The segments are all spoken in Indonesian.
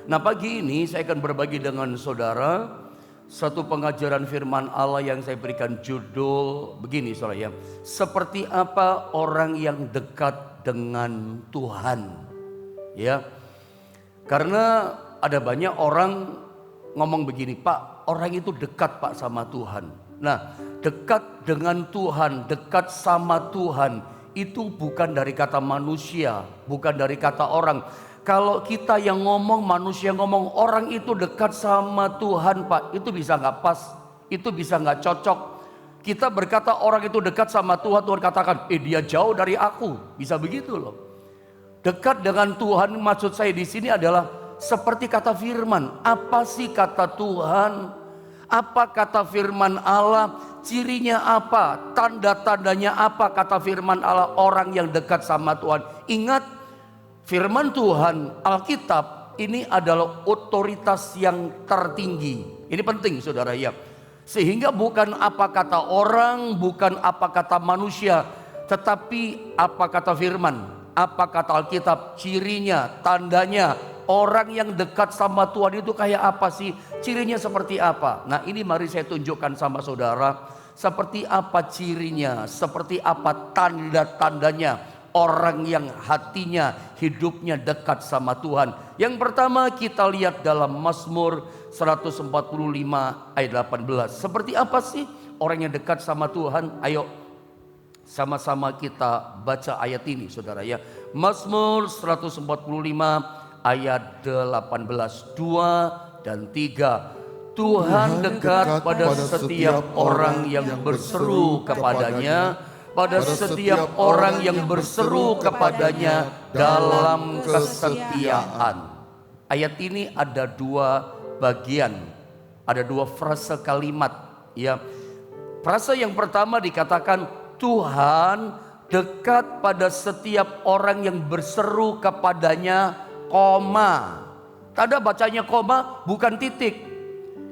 Nah, pagi ini saya akan berbagi dengan saudara satu pengajaran firman Allah yang saya berikan judul begini saudara ya. Seperti apa orang yang dekat dengan Tuhan. Ya. Karena ada banyak orang ngomong begini, Pak, orang itu dekat Pak sama Tuhan. Nah, dekat dengan Tuhan, dekat sama Tuhan itu bukan dari kata manusia, bukan dari kata orang. Kalau kita yang ngomong, manusia ngomong orang itu dekat sama Tuhan Pak, itu bisa nggak pas, itu bisa nggak cocok. Kita berkata orang itu dekat sama Tuhan, Tuhan katakan, dia jauh dari aku, bisa begitu loh. Dekat dengan Tuhan maksud saya di sini adalah seperti kata firman. Apa sih kata Tuhan? Apa kata firman Allah? Cirinya apa? Tanda-tandanya apa kata firman Allah orang yang dekat sama Tuhan? Ingat, firman Tuhan, Alkitab ini adalah otoritas yang tertinggi. Ini penting saudara ya. Sehingga bukan apa kata orang, bukan apa kata manusia, tetapi apa kata firman, apa kata Alkitab, cirinya, tandanya. Orang yang dekat sama Tuhan itu kayak apa sih? Cirinya seperti apa? Nah, ini mari saya tunjukkan sama saudara. Seperti apa cirinya, seperti apa tanda-tandanya orang yang hatinya, hidupnya dekat sama Tuhan. Yang pertama kita lihat dalam Mazmur 145 ayat 18. Seperti apa sih orang yang dekat sama Tuhan? Ayo sama-sama kita baca ayat ini saudara ya. Mazmur 145 ayat 18, 2 dan 3. Tuhan dekat pada setiap orang yang berseru kepadanya, pada setiap orang yang berseru kepadanya dalam kesetiaan. Ayat ini ada dua bagian, ada dua frase kalimat ya. Frase yang pertama dikatakan Tuhan dekat pada setiap orang yang berseru kepadanya, koma. Tanda bacanya koma bukan titik.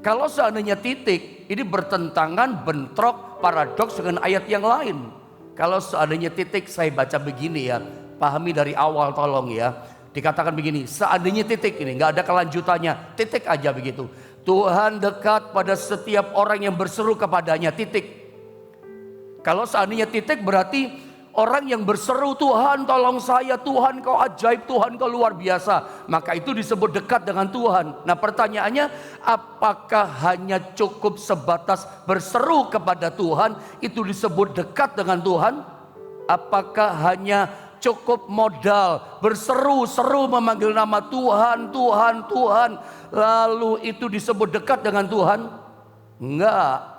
Kalau seandainya titik, ini bertentangan, bentrok, paradoks dengan ayat yang lain. Kalau seandainya titik, saya baca begini ya, pahami dari awal tolong ya. Dikatakan begini, seandainya titik ini nggak ada kelanjutannya, titik aja begitu. Tuhan dekat pada setiap orang yang berseru kepadanya, titik. Kalau seandainya titik berarti orang yang berseru, Tuhan tolong saya, Tuhan kau ajaib, Tuhan kau luar biasa. Maka itu disebut dekat dengan Tuhan. Nah pertanyaannya, apakah hanya cukup sebatas berseru kepada Tuhan itu disebut dekat dengan Tuhan? Apakah hanya cukup modal berseru-seru memanggil nama Tuhan, Tuhan, Tuhan, lalu itu disebut dekat dengan Tuhan? Enggak.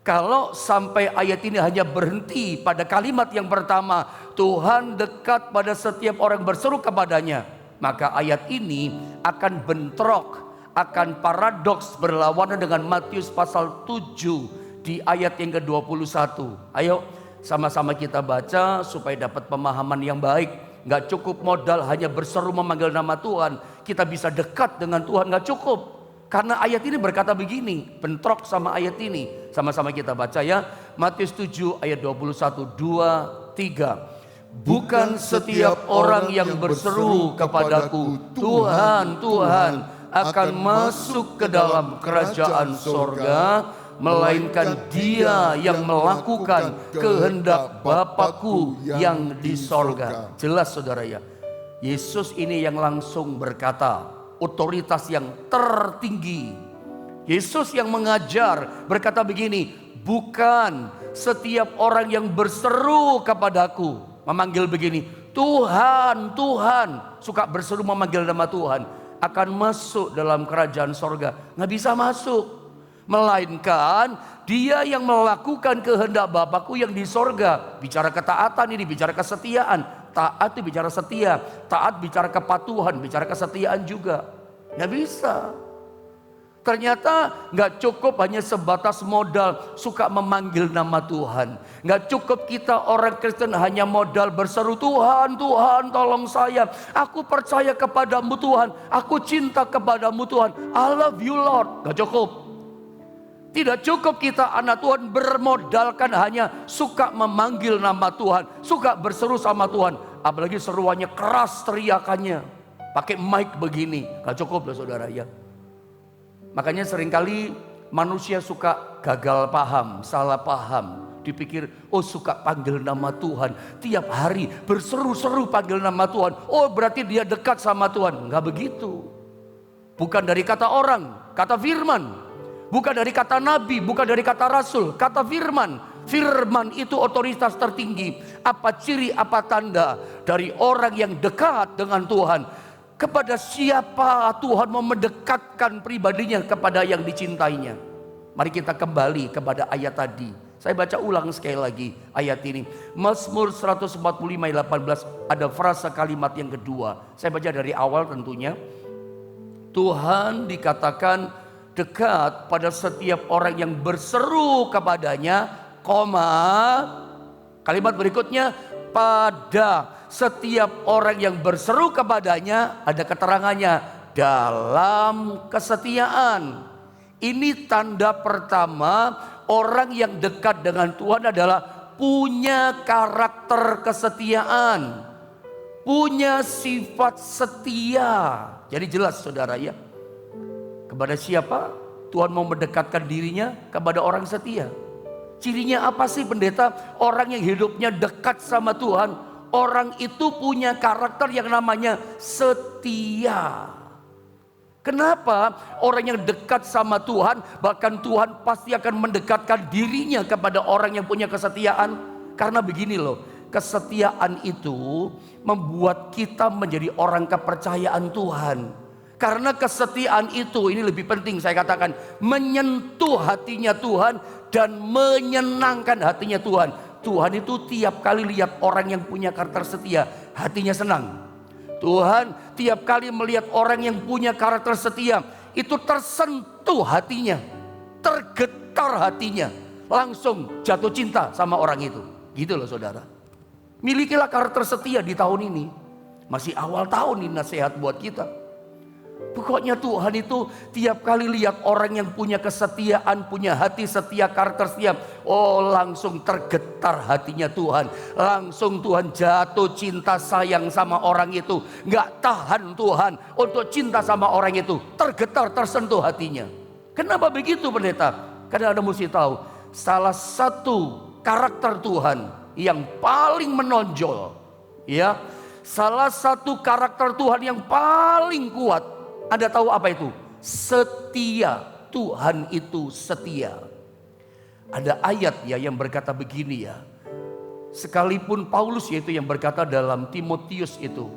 Kalau sampai ayat ini hanya berhenti pada kalimat yang pertama, Tuhan dekat pada setiap orang berseru kepadanya, maka ayat ini akan bentrok, akan paradoks berlawanan dengan Matius pasal 7 di ayat yang ke-21. Ayo sama-sama kita baca supaya dapat pemahaman yang baik. Gak cukup modal hanya berseru memanggil nama Tuhan, kita bisa dekat dengan Tuhan, gak cukup. Karena ayat ini berkata begini, bentrok sama ayat ini. Sama-sama kita baca ya. Matius 7 ayat 21, 2, 3. Bukan setiap orang yang berseru kepadaku, Tuhan, Tuhan, akan masuk ke dalam kerajaan sorga, melainkan dia yang melakukan kehendak Bapa-Ku yang di sorga. Jelas saudara ya. Yesus ini yang langsung berkata, otoritas yang tertinggi. Yesus yang mengajar berkata begini, bukan setiap orang yang berseru kepadaku, memanggil begini, Tuhan, Tuhan, suka berseru memanggil nama Tuhan, akan masuk dalam kerajaan sorga. Nggak bisa masuk, melainkan dia yang melakukan kehendak Bapa-Ku yang di sorga. Bicara ketaatan ini, bicara kesetiaan. Taat itu bicara setia, taat bicara kepatuhan, bicara kesetiaan juga. Nggak bisa. Ternyata nggak cukup hanya sebatas modal suka memanggil nama Tuhan. Nggak cukup kita orang Kristen hanya modal berseru, Tuhan, Tuhan tolong saya. Aku percaya kepadamu Tuhan, aku cinta kepadamu Tuhan. I love you Lord. Nggak cukup. Tidak cukup kita anak Tuhan bermodalkan hanya suka memanggil nama Tuhan, suka berseru sama Tuhan. Apalagi seruannya keras teriakannya. pakai mic begini, gak cukup loh saudara ya. Makanya seringkali manusia suka gagal paham, salah paham. Dipikir, oh suka panggil nama Tuhan. Tiap hari berseru-seru panggil nama Tuhan. Oh berarti dia dekat sama Tuhan. Enggak begitu. Bukan dari kata orang, kata firman. Bukan dari kata nabi, bukan dari kata rasul, kata firman. Firman itu otoritas tertinggi. Apa ciri, apa tanda dari orang yang dekat dengan Tuhan? Kepada siapa Tuhan mau mendekatkan pribadinya kepada yang dicintainya. Mari kita kembali kepada ayat tadi. Saya baca ulang sekali lagi ayat ini. Mazmur 145 ayat 18 ada frasa kalimat yang kedua. Saya baca dari awal tentunya. Tuhan dikatakan dekat pada setiap orang yang berseru kepadanya, kalimat berikutnya, pada setiap orang yang berseru kepadanya, ada keterangannya, dalam kesetiaan. Ini tanda pertama orang yang dekat dengan Tuhan adalah punya karakter kesetiaan, punya sifat setia. Jadi jelas saudara ya, kepada siapa Tuhan mau mendekatkan dirinya? Kepada orang setia. Cirinya apa sih pendeta? Orang yang hidupnya dekat sama Tuhan, orang itu punya karakter yang namanya setia. Kenapa? Orang yang dekat sama Tuhan, bahkan Tuhan pasti akan mendekatkan dirinya kepada orang yang punya kesetiaan. Karena begini loh, kesetiaan itu membuat kita menjadi orang kepercayaan Tuhan. Karena kesetiaan itu, ini lebih penting saya katakan, menyentuh hatinya Tuhan dan menyenangkan hatinya Tuhan. Tuhan itu tiap kali lihat orang yang punya karakter setia, hatinya senang. Tuhan tiap kali melihat orang yang punya karakter setia, itu tersentuh hatinya, tergetar hatinya, langsung jatuh cinta sama orang itu. Gitu loh saudara. Milikilah karakter setia di tahun ini. Masih awal tahun ini nasihat buat kita. Pokoknya Tuhan itu tiap kali lihat orang yang punya kesetiaan, punya hati setia, karakter setia, oh langsung tergetar hatinya Tuhan. Langsung Tuhan jatuh cinta sayang sama orang itu. Gak tahan Tuhan untuk cinta sama orang itu. Tergetar, tersentuh hatinya. Kenapa begitu pendeta? Karena Anda mesti tahu, salah satu karakter Tuhan yang paling menonjol, ya, salah satu karakter Tuhan yang paling kuat, Anda tahu apa itu? Setia. Tuhan itu setia. Ada ayat ya yang berkata begini ya. Sekalipun Paulus yaitu yang berkata dalam Timotius itu.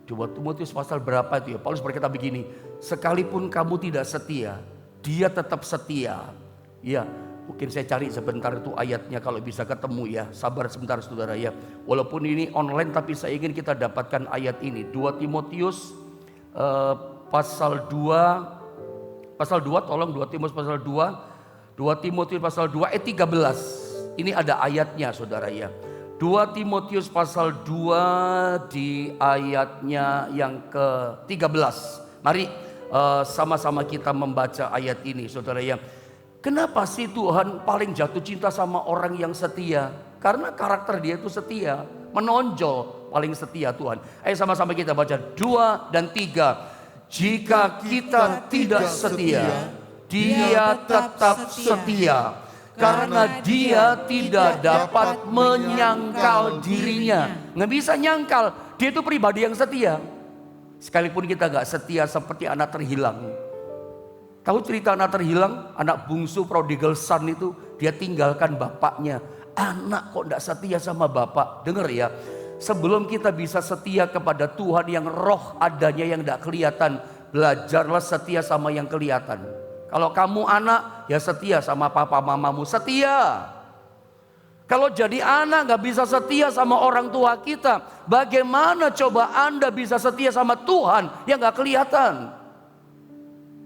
Coba Timotius pasal berapa itu ya? Paulus berkata begini. Sekalipun kamu tidak setia, dia tetap setia. Ya, mungkin saya cari sebentar itu ayatnya kalau bisa ketemu ya. Sabar sebentar saudara ya. Walaupun ini online tapi saya ingin kita dapatkan ayat ini. 2 Timotius pasal 2 tolong 2 Timotius pasal 2 Timotius pasal 2 ayat 13. Ini ada ayatnya saudara ya. 2 Timotius pasal 2 di ayatnya yang ke-13. Mari sama-sama kita membaca ayat ini saudara ya. Kenapa sih Tuhan paling jatuh cinta sama orang yang setia? Karena karakter dia itu setia, menonjol, paling setia Tuhan. Ayo sama-sama kita baca 2 dan 3. Jika kita tidak setia, dia tetap setia. Karena dia tidak dapat menyangkal dirinya. Nggak bisa nyangkal, dia itu pribadi yang setia. Sekalipun kita gak setia seperti anak terhilang. Tahu cerita anak terhilang? Anak bungsu prodigal son itu, dia tinggalkan bapaknya. Anak kok gak setia sama bapak? Dengar ya. Sebelum kita bisa setia kepada Tuhan yang roh adanya yang tidak kelihatan, belajarlah setia sama yang kelihatan. Kalau kamu anak, ya setia sama papa mamamu, setia. Kalau jadi anak gak bisa setia sama orang tua kita, bagaimana coba Anda bisa setia sama Tuhan yang gak kelihatan?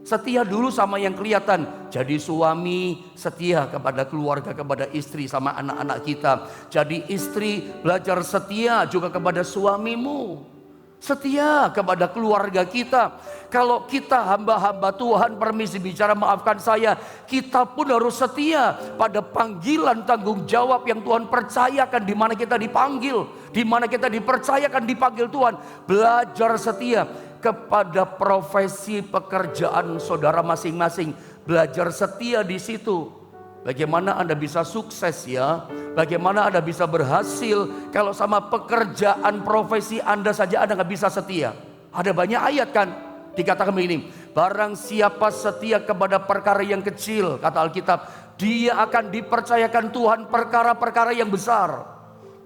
Setia dulu sama yang kelihatan. Jadi suami setia kepada keluarga, kepada istri sama anak-anak kita. Jadi istri belajar setia juga kepada suamimu. Setia kepada keluarga kita. Kalau kita hamba-hamba Tuhan, permisi bicara maafkan saya, kita pun harus setia pada panggilan tanggung jawab yang Tuhan percayakan, di mana kita dipanggil, di mana kita dipercayakan dipanggil Tuhan. Belajar setia. kepada profesi pekerjaan saudara masing-masing. Belajar setia di situ. Bagaimana Anda bisa sukses ya? Bagaimana Anda bisa berhasil kalau sama pekerjaan profesi Anda saja Anda nggak bisa setia? Ada banyak ayat kan? Dikatakan begini, barang siapa setia kepada perkara yang kecil, kata Alkitab, dia akan dipercayakan Tuhan perkara-perkara yang besar.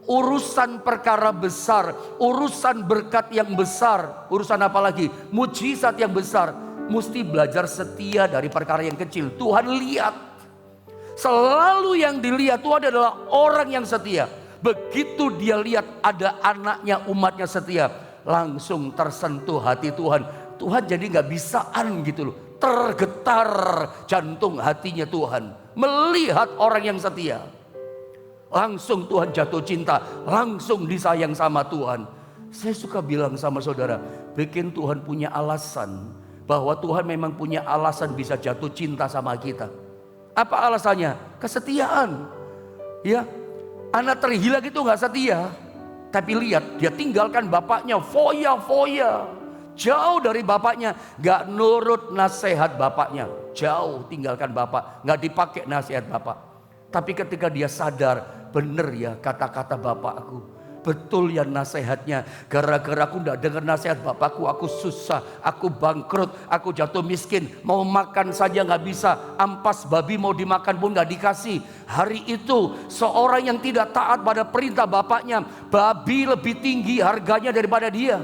Urusan perkara besar, urusan berkat yang besar, urusan apa lagi? Mujizat yang besar. Mesti belajar setia dari perkara yang kecil. Tuhan lihat. Selalu yang dilihat Tuhan adalah orang yang setia. Begitu dia lihat ada anaknya, umatnya setia, langsung tersentuh hati Tuhan. Tuhan jadi gak bisaan gitu loh. Tergetar jantung hatinya Tuhan. Melihat orang yang setia. Langsung Tuhan jatuh cinta. Langsung disayang sama Tuhan. Saya suka bilang sama saudara, bikin Tuhan punya alasan. Bahwa Tuhan memang punya alasan bisa jatuh cinta sama kita. Apa alasannya? Kesetiaan. Ya, anak terhilang itu gak setia. Tapi lihat, dia tinggalkan bapaknya foya-foya. Jauh dari bapaknya, gak nurut nasihat bapaknya. Jauh tinggalkan bapak, gak dipakai nasihat bapak. Tapi ketika dia sadar, benar ya kata-kata bapakku. Betul ya nasihatnya. Gara-gara aku tidak dengar nasihat bapakku, aku susah, aku bangkrut, aku jatuh miskin. Mau makan saja gak bisa. Ampas babi mau dimakan pun gak dikasih. Hari itu seorang yang tidak taat pada perintah bapaknya, babi lebih tinggi harganya daripada dia.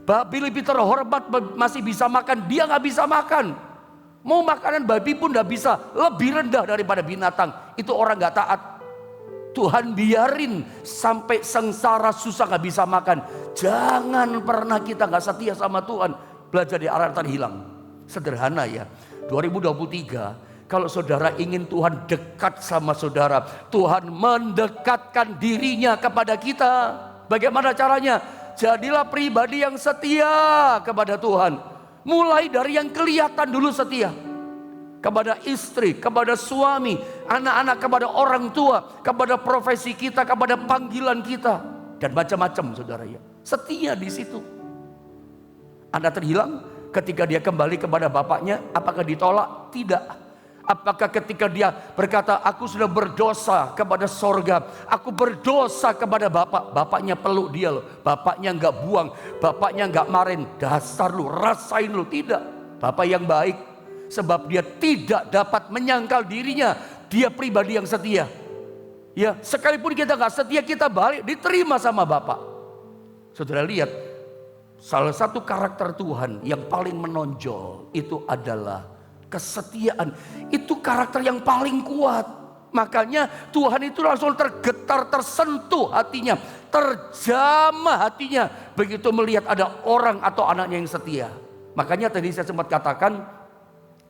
Babi lebih terhormat, masih bisa makan, dia gak bisa makan. Mau makanan babi pun gak bisa, lebih rendah daripada binatang. Itu orang gak taat. Tuhan biarin sampai sengsara susah gak bisa makan. Jangan pernah kita gak setia sama Tuhan. Belajar di arah terhilang. Sederhana ya. 2023 kalau saudara ingin Tuhan dekat sama saudara, Tuhan mendekatkan dirinya kepada kita. Bagaimana caranya? Jadilah pribadi yang setia kepada Tuhan. Mulai dari yang kelihatan dulu setia. Kepada istri, kepada suami, anak-anak, kepada orang tua, kepada profesi kita, kepada panggilan kita, dan macam-macam saudara ya. Setia di situ. Anda terhilang ketika dia kembali kepada bapaknya, apakah ditolak? Tidak. Apakah ketika dia berkata, aku sudah berdosa kepada sorga, aku berdosa kepada bapak, bapaknya peluk dia loh, bapaknya nggak buang, bapaknya nggak marahin, dasar lu, rasain lu. Tidak. Bapak yang baik. Sebab dia tidak dapat menyangkal dirinya. Dia pribadi yang setia. Ya, sekalipun kita gak setia, kita balik diterima sama Bapak. Saudara lihat, salah satu karakter Tuhan yang paling menonjol itu adalah kesetiaan. Itu karakter yang paling kuat. Makanya Tuhan itu langsung tergetar, tersentuh hatinya, terjamah hatinya begitu melihat ada orang atau anaknya yang setia. Makanya tadi saya sempat katakan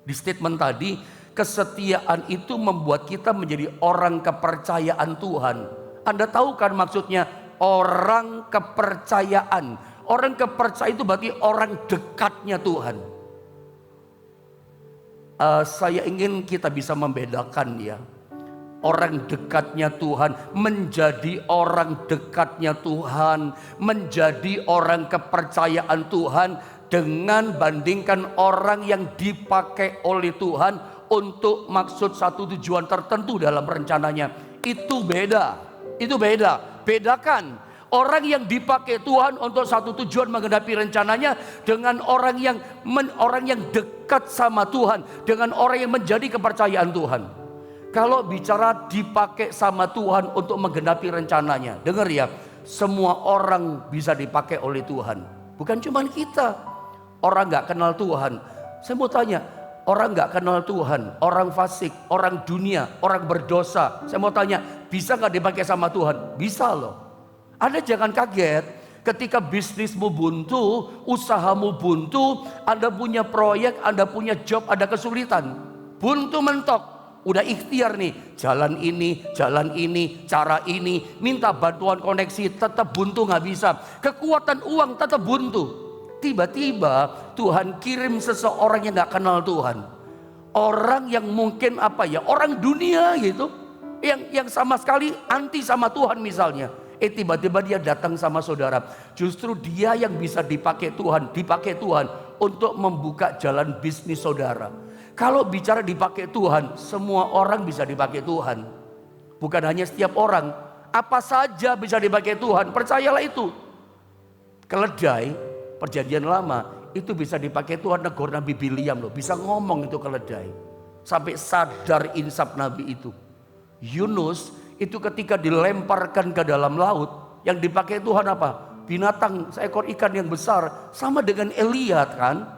di statement tadi, kesetiaan itu membuat kita menjadi orang kepercayaan Tuhan. Anda tahu kan maksudnya orang kepercayaan. Orang kepercayaan itu berarti orang dekatnya Tuhan. Saya ingin kita bisa membedakan ya. Orang dekatnya Tuhan, menjadi orang dekatnya Tuhan, menjadi orang kepercayaan Tuhan, dengan bandingkan orang yang dipakai oleh Tuhan untuk maksud satu tujuan tertentu dalam rencananya. Itu beda. Itu beda. Bedakan orang yang dipakai Tuhan untuk satu tujuan menggenapi rencananya dengan orang yang dekat sama Tuhan, dengan orang yang menjadi kepercayaan Tuhan. Kalau bicara dipakai sama Tuhan untuk menggenapi rencananya, dengar ya, semua orang bisa dipakai oleh Tuhan. Bukan cuma kita. Orang gak kenal Tuhan. Saya mau tanya, orang gak kenal Tuhan, orang fasik, orang dunia, orang berdosa, saya mau tanya, bisa gak dipakai sama Tuhan? Bisa loh. Anda jangan kaget ketika bisnismu buntu, usahamu buntu, Anda punya proyek, Anda punya job, ada kesulitan. Buntu mentok. Udah ikhtiar nih, jalan ini, cara ini, minta bantuan koneksi, tetap buntu gak bisa. Kekuatan uang tetap buntu. Tiba-tiba Tuhan kirim seseorang yang gak kenal Tuhan. Orang yang mungkin orang dunia gitu. Yang sama sekali anti sama Tuhan misalnya. Tiba-tiba dia datang sama saudara. Justru dia yang bisa dipakai Tuhan untuk membuka jalan bisnis saudara. Kalau bicara dipakai Tuhan, semua orang bisa dipakai Tuhan. Bukan hanya setiap orang, apa saja bisa dipakai Tuhan, percayalah itu. Keledai, perjanjian lama, itu bisa dipakai Tuhan. Negor Nabi Biliam loh, bisa ngomong itu keledai. Sampai sadar insaf Nabi itu. Yunus itu ketika dilemparkan ke dalam laut, yang dipakai Tuhan apa? Binatang, seekor ikan yang besar. Sama dengan Elia kan.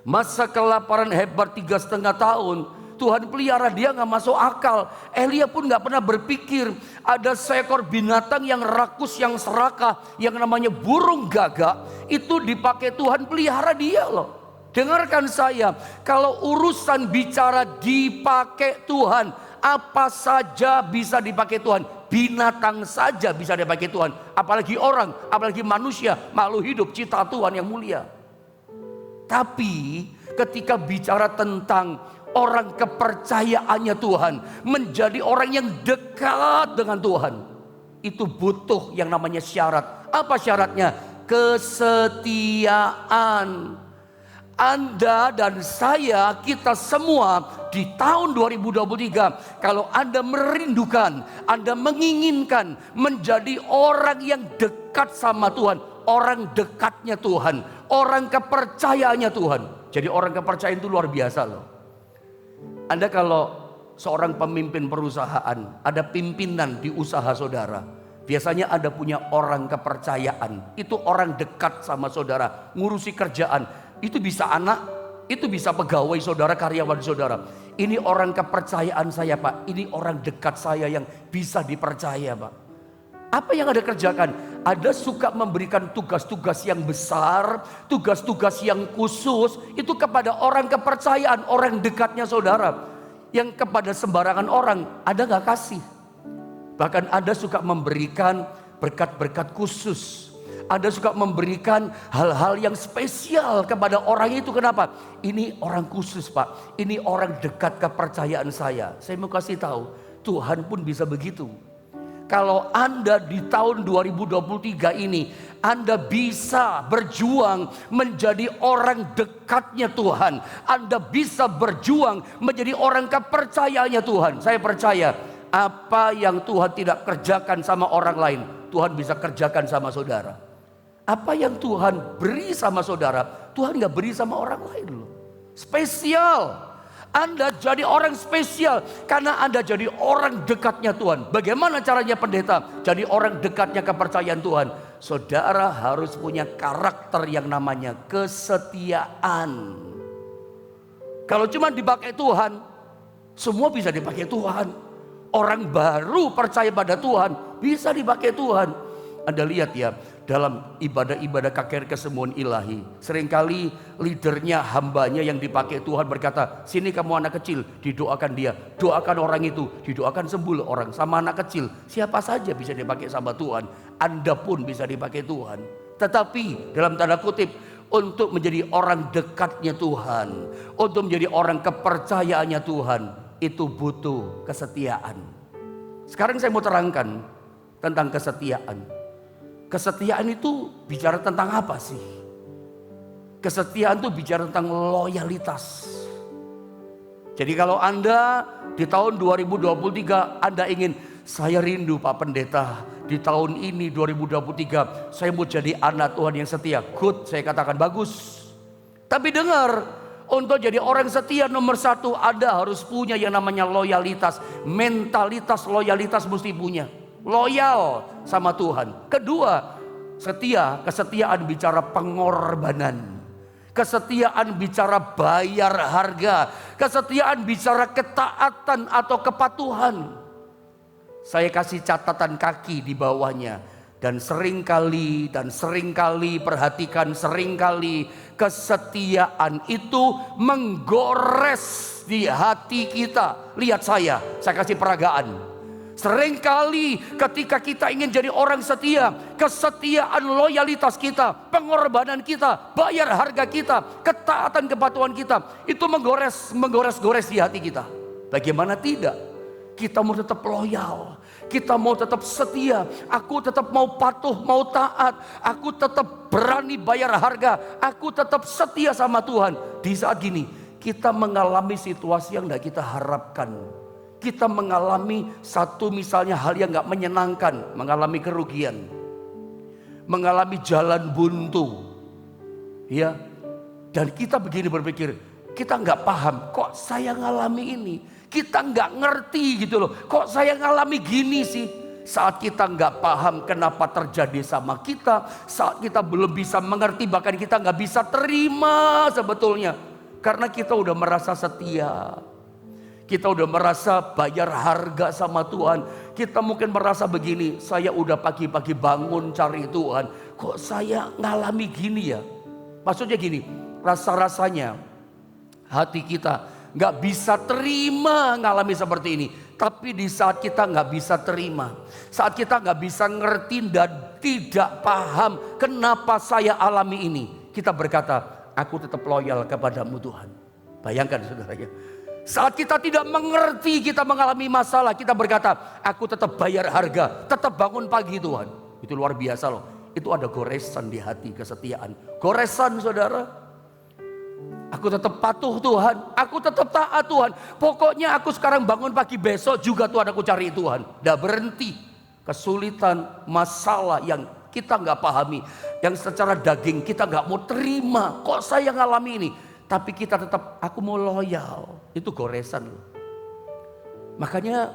Masa kelaparan hebat 3,5 tahun, Tuhan pelihara dia, gak masuk akal. Elia pun gak pernah berpikir ada seekor binatang yang rakus, yang serakah, yang namanya burung gagak, itu dipakai Tuhan pelihara dia loh. Dengarkan saya, kalau urusan bicara dipakai Tuhan, apa saja bisa dipakai Tuhan. Binatang saja bisa dipakai Tuhan. Apalagi orang, apalagi manusia, makhluk hidup, cipta Tuhan yang mulia. Tapi ketika bicara tentang orang kepercayaannya Tuhan, menjadi orang yang dekat dengan Tuhan, itu butuh yang namanya syarat. Apa syaratnya? Kesetiaan. Anda dan saya, kita semua di tahun 2023, kalau Anda merindukan, Anda menginginkan menjadi orang yang dekat sama Tuhan, orang dekatnya Tuhan, orang kepercayaannya Tuhan. Jadi orang kepercayaan itu luar biasa loh. Anda kalau seorang pemimpin perusahaan, ada pimpinan di usaha saudara, biasanya Anda punya orang kepercayaan. Itu orang dekat sama saudara, ngurusi kerjaan. Itu bisa anak, itu bisa pegawai saudara, karyawan saudara. Ini orang kepercayaan saya Pak, ini orang dekat saya yang bisa dipercaya Pak. Apa yang Anda kerjakan? Anda suka memberikan tugas-tugas yang besar, tugas-tugas yang khusus, itu kepada orang kepercayaan, orang dekatnya saudara. Yang kepada sembarangan orang, Anda gak kasih. Bahkan Anda suka memberikan berkat-berkat khusus. Anda suka memberikan hal-hal yang spesial kepada orang itu. Kenapa? Ini orang khusus Pak. Ini orang dekat kepercayaan saya. Saya mau kasih tahu, Tuhan pun bisa begitu. Kalau Anda di tahun 2023 ini, Anda bisa berjuang menjadi orang dekatnya Tuhan. Anda bisa berjuang menjadi orang kepercayaannya Tuhan. Saya percaya, apa yang Tuhan tidak kerjakan sama orang lain, Tuhan bisa kerjakan sama saudara. Apa yang Tuhan beri sama saudara, Tuhan gak beri sama orang lain loh. Spesial. Anda jadi orang spesial karena Anda jadi orang dekatnya Tuhan. Bagaimana caranya pendeta jadi orang dekatnya kepercayaan Tuhan? Saudara harus punya karakter yang namanya kesetiaan. Kalau cuma dipakai Tuhan, semua bisa dipakai Tuhan. Orang baru percaya pada Tuhan bisa dipakai Tuhan. Anda lihat ya, dalam ibadah-ibadah KKR Kesemuan Ilahi, seringkali leadernya, hambanya yang dipakai Tuhan berkata, sini kamu anak kecil, didoakan dia, doakan orang itu, didoakan sembuh orang. Sama anak kecil, siapa saja bisa dipakai sama Tuhan. Anda pun bisa dipakai Tuhan. Tetapi dalam tanda kutip, untuk menjadi orang dekatnya Tuhan, untuk menjadi orang kepercayaannya Tuhan, itu butuh kesetiaan. Sekarang saya mau terangkan tentang kesetiaan. Kesetiaan itu bicara tentang apa sih? Kesetiaan itu bicara tentang loyalitas. Jadi kalau Anda di tahun 2023 Anda ingin, saya rindu Pak Pendeta, di tahun ini 2023 saya mau jadi anak Tuhan yang setia. Good, saya katakan bagus. Tapi dengar, untuk jadi orang setia nomor satu, Anda harus punya yang namanya loyalitas. Mentalitas loyalitas mesti punya. Loyal sama Tuhan. Kedua, kesetiaan bicara pengorbanan. Kesetiaan bicara bayar harga. Kesetiaan bicara ketaatan atau kepatuhan. Saya kasih catatan kaki di bawahnya. Dan seringkali perhatikan, seringkali kesetiaan itu menggores di hati kita. Lihat saya kasih peragaan. Seringkali ketika kita ingin jadi orang setia, kesetiaan loyalitas kita, pengorbanan kita, bayar harga kita, ketaatan kepatuhan kita, itu menggores di hati kita. Bagaimana tidak? Kita mau tetap loyal, kita mau tetap setia, aku tetap mau patuh, mau taat, aku tetap berani bayar harga, aku tetap setia sama Tuhan. Di saat gini, kita mengalami situasi yang tidak kita harapkan. Kita mengalami satu misalnya hal yang gak menyenangkan, mengalami kerugian, mengalami jalan buntu. Ya, dan kita begini berpikir, kita gak paham, kok saya ngalami ini? Kita nggak ngerti gitu loh. Kok saya ngalami gini sih? Saat kita nggak paham kenapa terjadi sama kita, saat kita belum bisa mengerti, bahkan kita nggak bisa terima sebetulnya, karena kita udah merasa setia, kita udah merasa bayar harga sama Tuhan. Kita mungkin merasa begini, saya udah pagi-pagi bangun cari Tuhan, kok saya ngalami gini ya? Maksudnya gini, rasa-rasanya hati kita gak bisa terima ngalami seperti ini. Tapi di saat kita gak bisa terima, saat kita gak bisa ngerti dan tidak paham kenapa saya alami ini, kita berkata, aku tetap loyal kepadamu Tuhan. Bayangkan saudara ya, saat kita tidak mengerti, kita mengalami masalah, kita berkata, aku tetap bayar harga, tetap bangun pagi Tuhan. Itu luar biasa loh. Itu ada goresan di hati, kesetiaan. Goresan saudara. Aku tetap patuh Tuhan, aku tetap taat Tuhan. Pokoknya aku sekarang bangun pagi, besok juga Tuhan aku cari Tuhan. Tidak berhenti. Kesulitan, masalah yang kita nggak pahami, yang secara daging kita nggak mau terima. Kok saya ngalami ini? Tapi kita tetap, aku mau loyal. Itu goresan. Makanya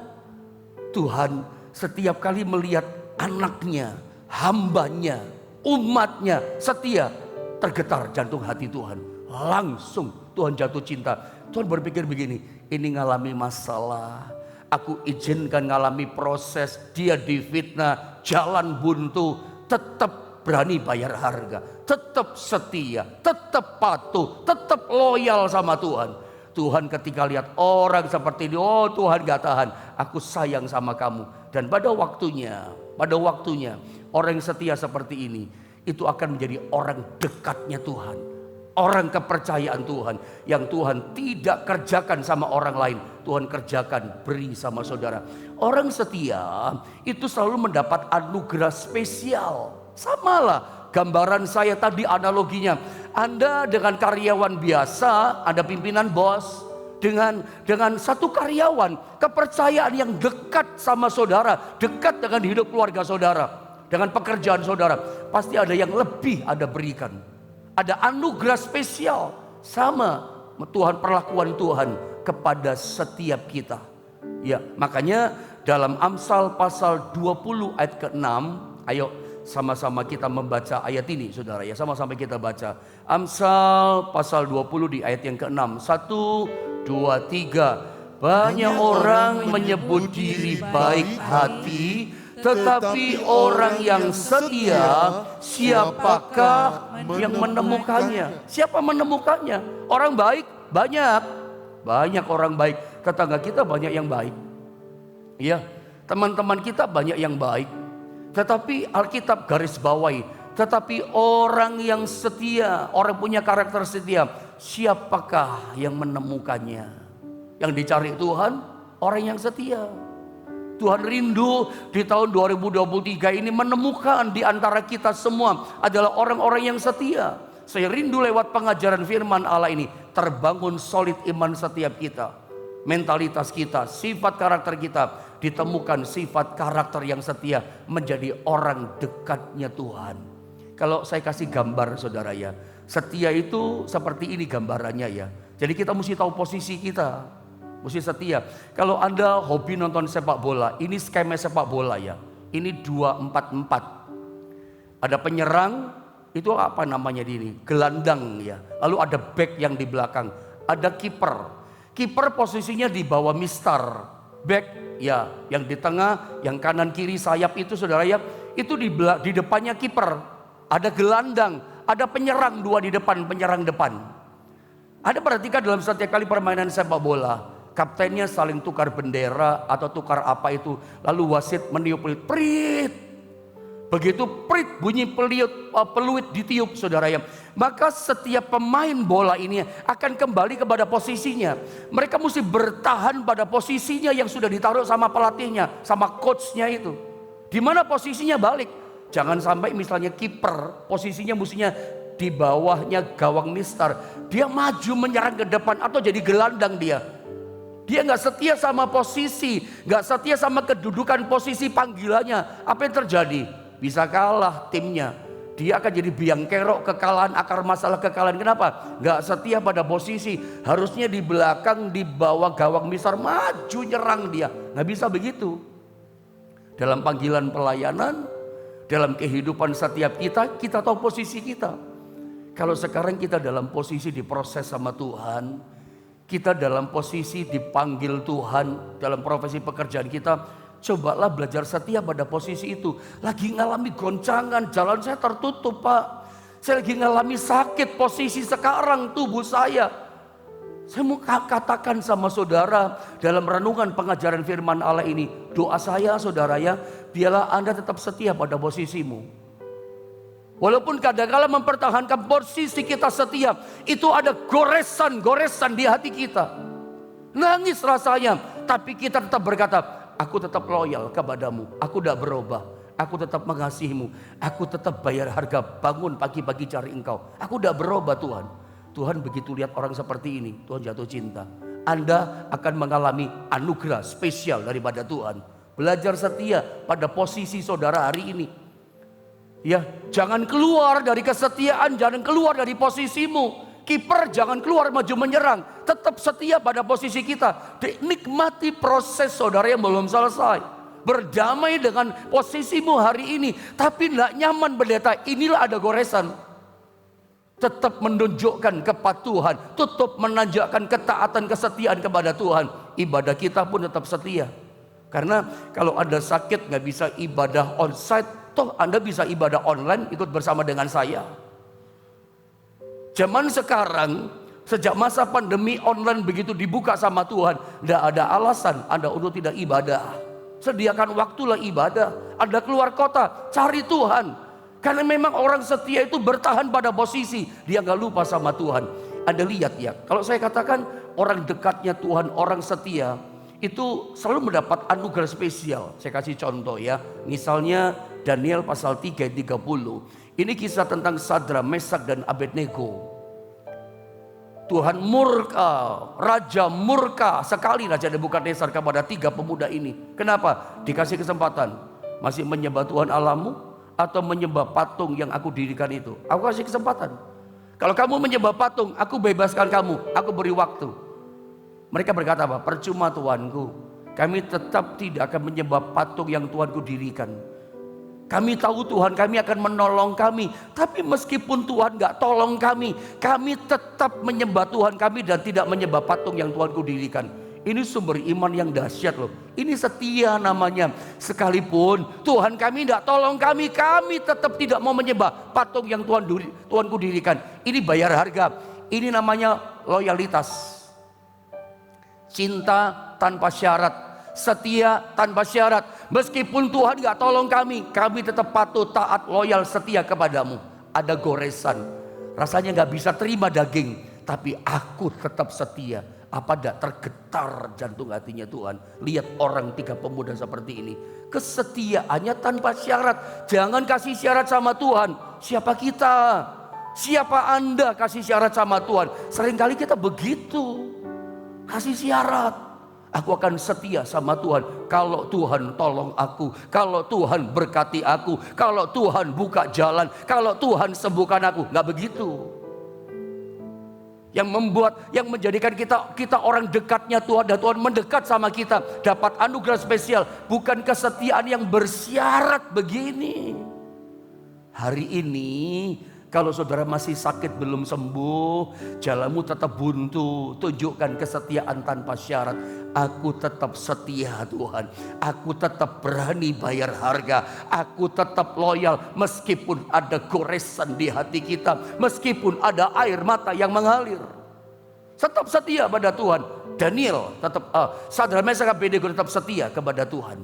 Tuhan setiap kali melihat anaknya, hambanya, umatnya setia, tergetar jantung hati Tuhan. Langsung Tuhan jatuh cinta. Tuhan berpikir begini, ini ngalami masalah, aku izinkan ngalami proses, dia difitnah, jalan buntu, tetap berani bayar harga, tetap setia, tetap patuh, tetap loyal sama Tuhan. Tuhan ketika lihat orang seperti ini, oh Tuhan gak tahan, aku sayang sama kamu. Dan pada waktunya orang yang setia seperti ini, itu akan menjadi orang dekatnya Tuhan. Orang kepercayaan Tuhan yang Tuhan tidak kerjakan sama orang lain, Tuhan kerjakan, beri sama saudara. Orang setia itu selalu mendapat anugerah spesial. Samalah gambaran saya tadi, analoginya. Anda dengan karyawan biasa, ada pimpinan bos, dengan satu karyawan, kepercayaan yang dekat sama saudara, dekat dengan hidup keluarga saudara, dengan pekerjaan saudara, pasti ada yang lebih Anda berikan. Ada anugerah spesial. Sama Tuhan, perlakuan Tuhan kepada setiap kita. Ya, makanya dalam Amsal pasal 20 ayat ke-6, ayo sama-sama kita membaca ayat ini saudara ya. Sama-sama kita baca Amsal pasal 20 di ayat yang ke-6. 1, 2, 3. Banyak orang menyebut diri baik hati, tetapi orang yang setia, siapakah yang menemukannya? Siapa menemukannya? Orang baik banyak orang baik. Tetangga kita banyak yang baik. Iya, teman-teman kita banyak yang baik. Tetapi Alkitab garis bawahi, tetapi orang yang setia, orang punya karakter setia, siapakah yang menemukannya? Yang dicari Tuhan, orang yang setia. Tuhan rindu di tahun 2023 ini menemukan di antara kita semua adalah orang-orang yang setia. Saya rindu lewat pengajaran firman Allah ini terbangun solid iman setiap kita. Mentalitas kita, sifat karakter kita, ditemukan sifat karakter yang setia menjadi orang dekatnya Tuhan. Kalau saya kasih gambar saudara ya, setia itu seperti ini gambarannya ya. Jadi kita mesti tahu posisi kita. Mesti setia. Kalau Anda hobi nonton sepak bola, ini skema sepak bola ya. Ini 2-4-4. Ada penyerang, itu apa namanya ini? Gelandang ya. Lalu ada back yang di belakang. Ada kiper. Kiper posisinya di bawah mistar. Back ya, yang di tengah, yang kanan kiri sayap itu saudara ya. Itu di depannya kiper. Ada gelandang, ada penyerang dua di depan, penyerang depan. Ada perhatikan dalam setiap kali permainan sepak bola, kaptennya saling tukar bendera atau tukar apa itu. Lalu wasit meniup prit. Begitu prit bunyi peluit ditiup saudara ya. Maka setiap pemain bola ini akan kembali kepada posisinya. Mereka mesti bertahan pada posisinya yang sudah ditaruh sama pelatihnya, sama coachnya itu. Di mana posisinya balik. Jangan sampai misalnya kiper posisinya mestinya di bawahnya gawang mistar. Dia maju menyerang ke depan atau jadi gelandang dia. Dia nggak setia sama posisi, nggak setia sama kedudukan posisi panggilannya. Apa yang terjadi? Bisa kalah timnya. Dia akan jadi biang kerok kekalahan, akar masalah kekalahan. Kenapa? Nggak setia pada posisi. Harusnya di belakang, di bawah gawang mistar, maju nyerang dia. Nggak bisa begitu. Dalam panggilan pelayanan, dalam kehidupan setiap kita tahu posisi kita. Kalau sekarang kita dalam posisi diproses sama Tuhan, kita dalam posisi dipanggil Tuhan dalam profesi pekerjaan kita, cobalah belajar setia pada posisi itu. Lagi ngalami goncangan, jalan saya tertutup Pak. Saya lagi ngalami sakit posisi sekarang tubuh saya. Saya mau katakan sama saudara dalam renungan pengajaran firman Allah ini. Doa saya saudara ya, biarlah Anda tetap setia pada posisimu. Walaupun kadang-kala mempertahankan posisi kita setia, itu ada goresan di hati kita. Nangis rasanya, tapi kita tetap berkata, aku tetap loyal kepadamu, aku tidak berubah, aku tetap mengasihimu, aku tetap bayar harga bangun pagi-pagi cari engkau. Aku tidak berubah Tuhan. Tuhan begitu lihat orang seperti ini, Tuhan jatuh cinta. Anda akan mengalami anugerah spesial daripada Tuhan. Belajar setia pada posisi saudara hari ini. Ya, jangan keluar dari kesetiaan, jangan keluar dari posisimu. Kiper jangan keluar maju menyerang, tetap setia pada posisi kita. Nikmati proses saudara yang belum selesai. Berdamai dengan posisimu hari ini, tapi tidak nyaman pendeta. Inilah ada goresan. Tetap menunjukkan kepatuhan, tetap menanjakan ketaatan kesetiaan kepada Tuhan. Ibadah kita pun tetap setia. Karena kalau Anda sakit nggak bisa ibadah onsite, toh Anda bisa ibadah online ikut bersama dengan saya. Zaman sekarang, sejak masa pandemi online begitu dibuka sama Tuhan, tidak ada alasan Anda untuk tidak ibadah. Sediakan waktulah ibadah. Anda keluar kota, cari Tuhan. Karena memang orang setia itu bertahan pada posisi. Dia nggak lupa sama Tuhan. Anda lihat ya, kalau saya katakan orang dekatnya Tuhan, orang setia, itu selalu mendapat anugerah spesial. Saya kasih contoh ya. Misalnya Daniel pasal 3 ayat 30. Ini kisah tentang Sadra, Mesak dan Abednego. Tuhan murka, Raja murka sekali Raja Nebukadnezar kepada 3 pemuda ini. Kenapa? Dikasih kesempatan. Masih menyembah Tuhan Allahmu atau menyembah patung yang aku dirikan itu? Aku kasih kesempatan. Kalau kamu menyembah patung, aku bebaskan kamu, aku beri waktu. Mereka berkata apa? Percuma Tuanku, kami tetap tidak akan menyembah patung yang Tuanku dirikan. Kami tahu Tuhan kami akan menolong kami. Tapi meskipun Tuhan gak tolong kami tetap menyembah Tuhan kami dan tidak menyembah patung yang Tuanku dirikan. Ini sumber iman yang dahsyat loh. Ini setia namanya. Sekalipun Tuhan kami gak tolong kami tetap tidak mau menyembah patung yang Tuanku dirikan. Ini bayar harga. Ini namanya loyalitas. Cinta tanpa syarat, setia tanpa syarat. Meskipun Tuhan gak tolong kami tetap patuh, taat, loyal, setia kepadamu. Ada goresan, rasanya gak bisa terima daging, tapi aku tetap setia. Apa tidak tergetar jantung hatinya Tuhan? Lihat orang 3 pemuda seperti ini, kesetiaannya tanpa syarat. Jangan kasih syarat sama Tuhan. Siapa kita? Siapa Anda kasih syarat sama Tuhan? Seringkali kita begitu. Kasih syarat, aku akan setia sama Tuhan. Kalau Tuhan tolong aku, kalau Tuhan berkati aku, kalau Tuhan buka jalan, kalau Tuhan sembuhkan aku. Nggak begitu. Yang menjadikan kita orang dekatnya Tuhan dan Tuhan mendekat sama kita, dapat anugerah spesial, bukan kesetiaan yang bersyarat begini. Hari ini kalau saudara masih sakit belum sembuh, jalanmu tetap buntu, tunjukkan kesetiaan tanpa syarat. Aku tetap setia Tuhan, aku tetap berani bayar harga, aku tetap loyal meskipun ada goresan di hati kita, meskipun ada air mata yang mengalir. Tetap setia pada Tuhan. Daniel tetap, Sadra, Mesak, Abednego tetap setia kepada Tuhan.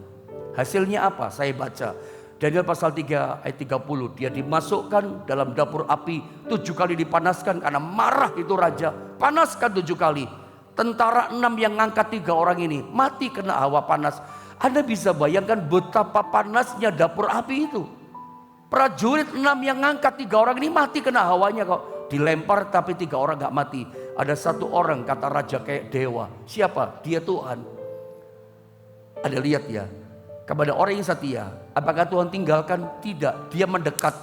Hasilnya apa? Saya baca. Daniel pasal 3 ayat 30, dia dimasukkan dalam dapur api 7 kali dipanaskan karena marah itu raja. Panaskan 7 kali. Tentara 6 yang ngangkat 3 orang ini mati kena hawa panas. Anda bisa bayangkan betapa panasnya dapur api itu. Prajurit 6 yang ngangkat 3 orang ini mati kena hawanya kok. Dilempar tapi 3 orang gak mati. Ada 1 orang kata raja kayak dewa. Siapa? Dia Tuhan. Anda lihat ya. Kepada orang yang setia, apakah Tuhan tinggalkan? Tidak, dia mendekat.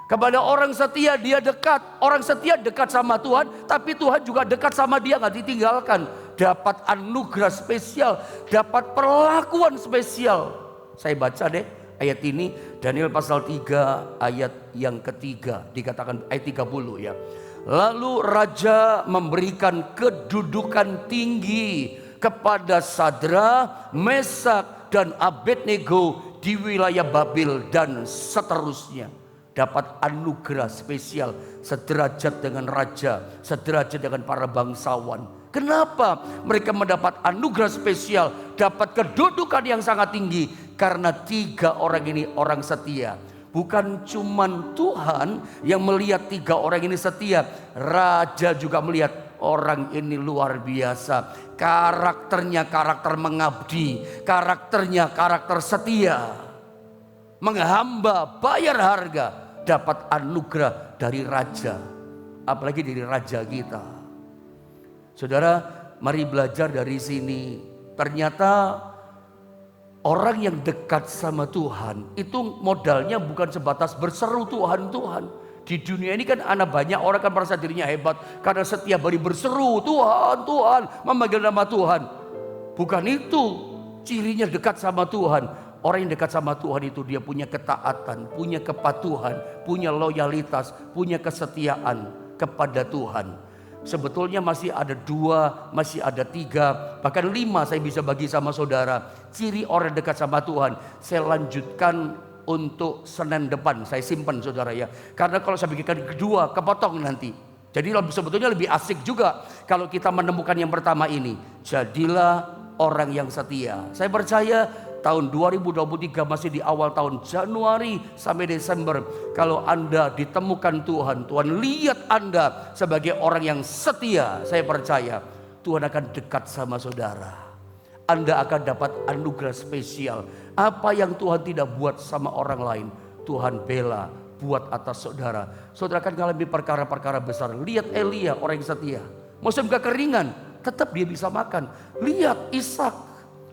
Kepada orang setia dia dekat. Orang setia dekat sama Tuhan, tapi Tuhan juga dekat sama dia, gak ditinggalkan. Dapat anugerah spesial, dapat perlakuan spesial. Saya baca deh ayat ini, Daniel pasal 3 ayat yang ketiga, dikatakan ayat 30 ya. Lalu raja memberikan kedudukan tinggi kepada Sadra, Mesak, dan Abednego di wilayah Babil dan seterusnya. Dapat anugerah spesial sederajat dengan raja, sederajat dengan para bangsawan. Kenapa mereka mendapat anugerah spesial, dapat kedudukan yang sangat tinggi? Karena 3 orang ini orang setia. Bukan cuman Tuhan yang melihat 3 orang ini setia, raja juga melihat orang ini luar biasa. Karakternya karakter mengabdi, karakternya karakter setia, menghamba, bayar harga, dapat anugerah dari raja, apalagi dari raja kita. Saudara, mari belajar dari sini. Ternyata orang yang dekat sama Tuhan itu modalnya bukan sebatas berseru Tuhan, Tuhan. Di dunia ini kan banyak orang kan merasa dirinya hebat karena setiap hari berseru Tuhan, Tuhan, memanggil nama Tuhan. Bukan itu cirinya dekat sama Tuhan. Orang yang dekat sama Tuhan itu dia punya ketaatan, punya kepatuhan, punya loyalitas, punya kesetiaan kepada Tuhan. Sebetulnya masih ada 2, masih ada 3, bahkan 5 saya bisa bagi sama saudara. Ciri orang dekat sama Tuhan. Saya lanjutkan untuk Senin depan, saya simpan saudara ya. Karena kalau saya bikin kedua, kepotong nanti. Jadi sebetulnya lebih asik juga kalau kita menemukan yang pertama ini. Jadilah orang yang setia. Saya percaya tahun 2023 masih di awal tahun Januari sampai Desember. Kalau Anda ditemukan Tuhan, Tuhan lihat Anda sebagai orang yang setia. Saya percaya Tuhan akan dekat sama saudara. Anda akan dapat anugerah spesial. Apa yang Tuhan tidak buat sama orang lain, Tuhan bela buat atas saudara. Saudara akan mengalami perkara-perkara besar. Lihat Elia, orang yang setia. Musim kekeringan, tetap dia bisa makan. Lihat Ishak,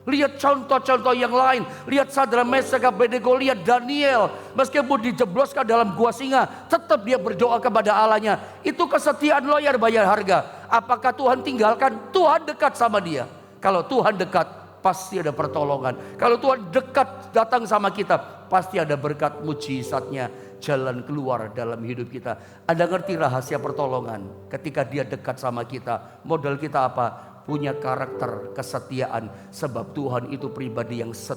lihat contoh-contoh yang lain. Lihat Sadra, Mesak, Abednego, lihat Daniel. Meskipun dijebloskan dalam gua singa, tetap dia berdoa kepada Allahnya. Itu kesetiaan loyal bayar harga. Apakah Tuhan tinggalkan? Tuhan dekat sama dia. Kalau Tuhan dekat, pasti ada pertolongan. Kalau Tuhan dekat datang sama kita, pasti ada berkat mujizatnya jalan keluar dalam hidup kita. Anda ngerti rahasia pertolongan? Ketika dia dekat sama kita, modal kita apa? Punya karakter kesetiaan. Sebab Tuhan itu pribadi yang setia.